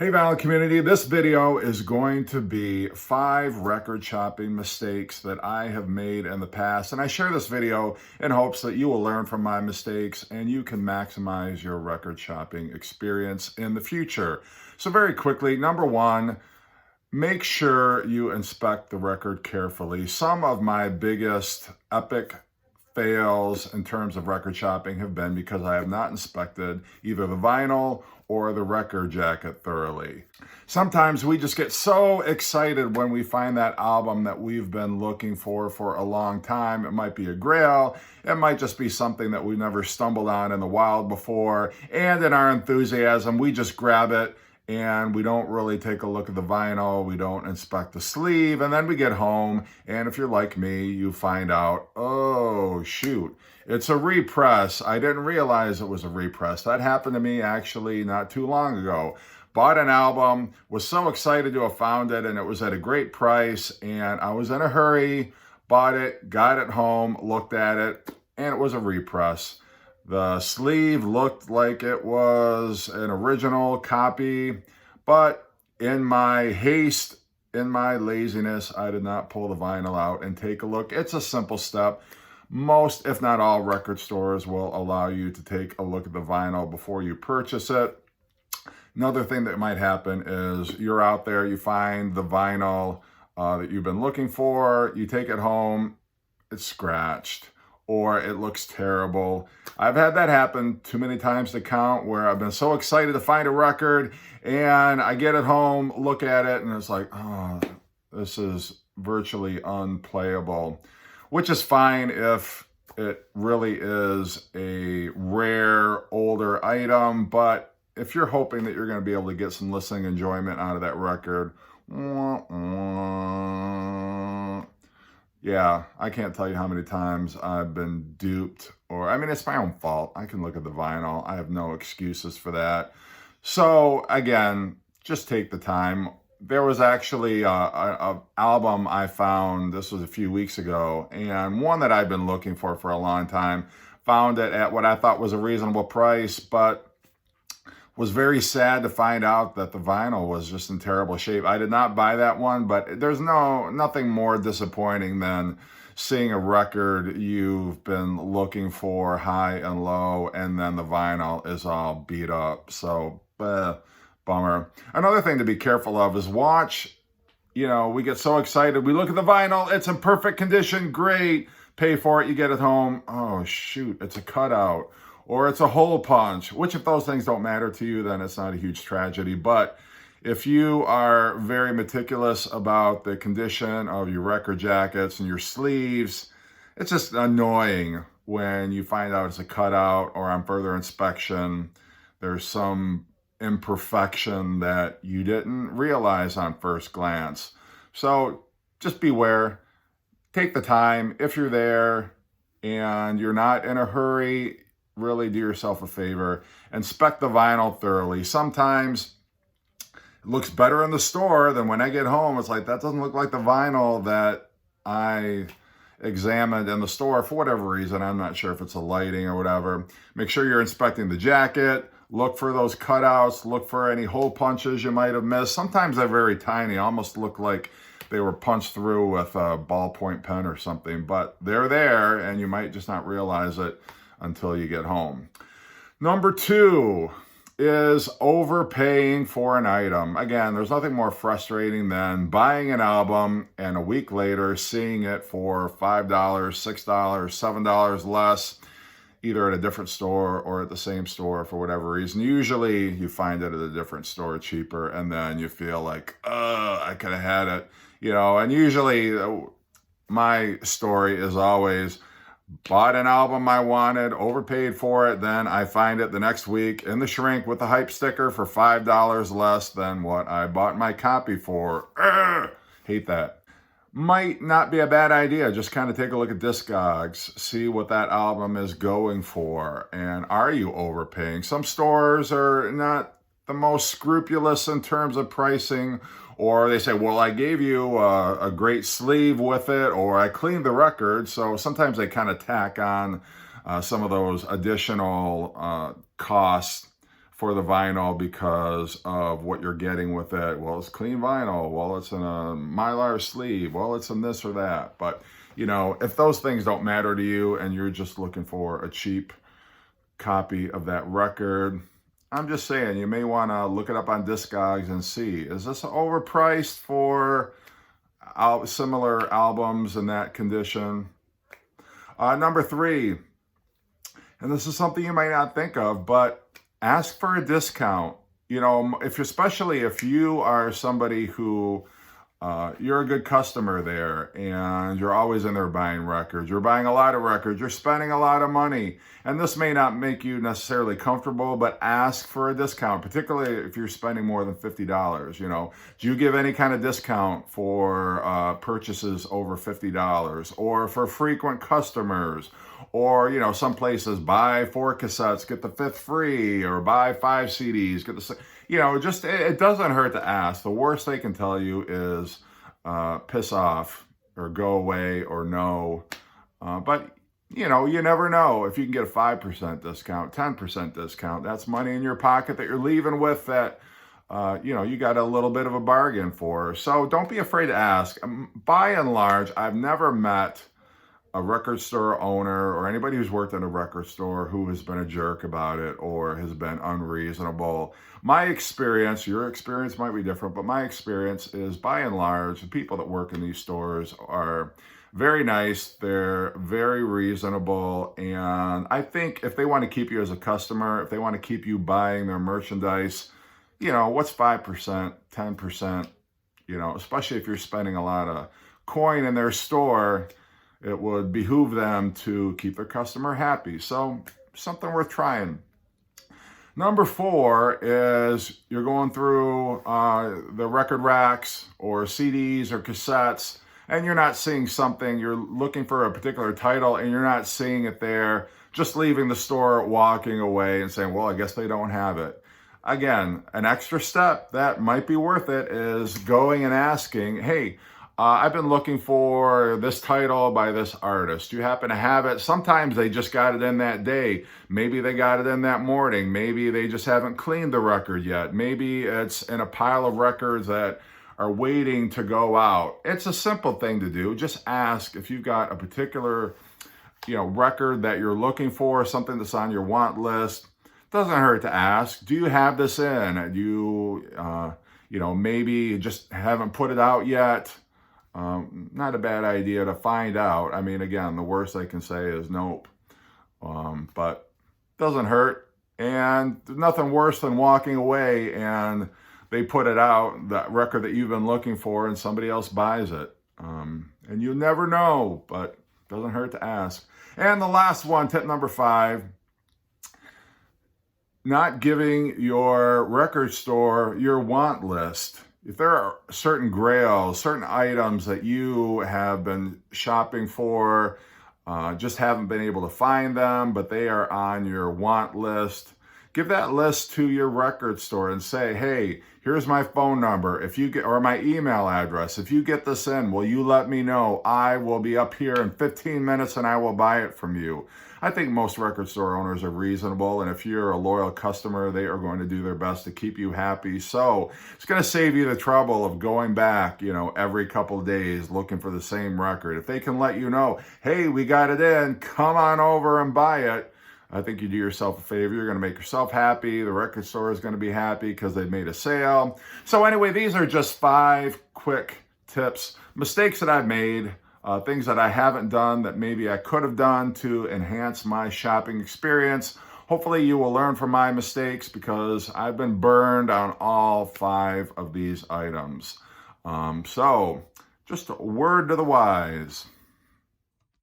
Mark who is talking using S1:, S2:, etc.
S1: Hey Vinyl community, this video is going to be 5 record shopping mistakes that I have made in the past. And I share this video in hopes that you will learn from my mistakes and you can maximize your record shopping experience in the future. So very quickly, number one, make sure you inspect the record carefully. Some of my biggest epic fails in terms of record shopping have been because I have not inspected either the vinyl or the record jacket thoroughly. Sometimes we just get so excited when we find that album that we've been looking for a long time. It might be a grail, it might just be something that we never stumbled on in the wild before, and in our enthusiasm we just grab it and we don't really take a look at the vinyl, we don't inspect the sleeve, and then we get home, and if you're like me, you find out, oh shoot, it's a repress. I didn't realize it was a repress. That happened to me actually not too long ago. Bought an album, was so excited to have found it, and it was at a great price, and I was in a hurry, bought it, got it home, looked at it, and it was a repress. The sleeve looked like it was an original copy, but in my haste, in my laziness, I did not pull the vinyl out and take a look. It's a simple step. Most, if not all, record stores will allow you to take a look at the vinyl before you purchase it. Another thing that might happen is you're out there, you find the vinyl that you've been looking for, you take it home, it's scratched, or it looks terrible. I've had that happen too many times to count, where I've been so excited to find a record and I get it home, look at it, and it's like, oh, this is virtually unplayable, which is fine if it really is a rare, older item. But if you're hoping that you're going to be able to get some listening enjoyment out of that record, yeah, I can't tell you how many times I've been duped, or, I mean, it's my own fault. I can look at the vinyl. I have no excuses for that. So again, just take the time. There was actually a album I found, this was a few weeks ago, and one that I've been looking for a long time. Found it at what I thought was a reasonable price, but was very sad to find out that the vinyl was just in terrible shape. I did not buy that one, but there's nothing more disappointing than seeing a record you've been looking for high and low, and then the vinyl is all beat up. So, bummer. Another thing to be careful of is watch, we get so excited. We look at the vinyl, it's in perfect condition, great. Pay for it, you get it home. Oh shoot, it's a cutout. Or it's a hole punch, which if those things don't matter to you, then it's not a huge tragedy. But if you are very meticulous about the condition of your record jackets and your sleeves, it's just annoying when you find out it's a cutout, or on further inspection, there's some imperfection that you didn't realize on first glance. So just beware, take the time. If you're there and you're not in a hurry, really do yourself a favor, inspect the vinyl thoroughly. Sometimes it looks better in the store than when I get home. It's like, that doesn't look like the vinyl that I examined in the store for whatever reason. I'm not sure if it's a lighting or whatever. Make sure you're inspecting the jacket. Look for those cutouts. Look for any hole punches you might have missed. Sometimes they're very tiny, almost look like they were punched through with a ballpoint pen or something, but they're there and you might just not realize it until you get home. Number 2 is overpaying for an item. Again, there's nothing more frustrating than buying an album and a week later seeing it for $5, $6, $7 less, either at a different store or at the same store for whatever reason. Usually you find it at a different store cheaper, and then you feel like, I could have had it, and usually my story is always, bought an album I wanted, overpaid for it, then I find it the next week in the shrink with the hype sticker for $5 less than what I bought my copy for. Hate that. Might not be a bad idea. Just kind of take a look at Discogs, see what that album is going for, and are you overpaying? Some stores are not the most scrupulous in terms of pricing, or they say, well, I gave you a great sleeve with it, or I cleaned the record. So sometimes they kind of tack on some of those additional costs for the vinyl because of what you're getting with it. Well, it's clean vinyl. Well, it's in a Mylar sleeve. Well, it's in this or that. But, you know, if those things don't matter to you and you're just looking for a cheap copy of that record, I'm just saying you may want to look it up on Discogs and see, is this overpriced for similar albums in that condition? Number 3, and this is something you might not think of, but ask for a discount. You know, especially if you are somebody who you're a good customer there and you're always in there buying records. You're buying a lot of records. You're spending a lot of money. And this may not make you necessarily comfortable, but ask for a discount, particularly if you're spending more than $50. You know, do you give any kind of discount for purchases over $50 or for frequent customers? Or, you know, some places buy 4 cassettes, get the 5th free, or buy 5 CDs, get the, you know, just, it doesn't hurt to ask. The worst they can tell you is piss off or go away or no. But, you know, you never know. If you can get a 5% discount, 10% discount, that's money in your pocket that you're leaving with that, you know, you got a little bit of a bargain for. So don't be afraid to ask. By and large, I've never met a record store owner or anybody who's worked in a record store who has been a jerk about it or has been unreasonable. My experience, your experience might be different, but my experience is by and large, the people that work in these stores are very nice. They're very reasonable. And I think if they want to keep you as a customer, if they want to keep you buying their merchandise, you know, what's 5%, 10%, you know, especially if you're spending a lot of coin in their store, it would behoove them to keep their customer happy. So something worth trying. Number 4 is you're going through the record racks or CDs or cassettes, and you're not seeing something. You're looking for a particular title, and you're not seeing it there. Just leaving the store, walking away, and saying, well, I guess they don't have it. Again, an extra step that might be worth it is going and asking, hey, I've been looking for this title by this artist. Do you happen to have it? Sometimes they just got it in that day. Maybe they got it in that morning. Maybe they just haven't cleaned the record yet. Maybe it's in a pile of records that are waiting to go out. It's a simple thing to do. Just ask if you've got a particular, you know, record that you're looking for, something that's on your want list. Doesn't hurt to ask. Do you have this in? Do you, you know, maybe just haven't put it out yet? Not a bad idea to find out. I mean, again, the worst I can say is nope. But doesn't hurt. And there's nothing worse than walking away and they put it out, that record that you've been looking for, and somebody else buys it. And you never know, but doesn't hurt to ask. And the last one, tip number 5, not giving your record store your want list. If there are certain grails, certain items that you have been shopping for, just haven't been able to find them, but they are on your want list, give that list to your record store and say, hey, here's my phone number. If you get, or my email address. If you get this in, will you let me know? I will be up here in 15 minutes and I will buy it from you. I think most record store owners are reasonable, and if you're a loyal customer, they are going to do their best to keep you happy. So it's going to save you the trouble of going back, you know, every couple of days looking for the same record. If they can let you know, hey, we got it in, come on over and buy it, I think you do yourself a favor. You're going to make yourself happy. The record store is going to be happy because they've made a sale. So anyway, these are just 5 quick tips, mistakes that I've made, things that I haven't done that maybe I could have done to enhance my shopping experience. Hopefully you will learn from my mistakes because I've been burned on all 5 of these items. So just a word to the wise.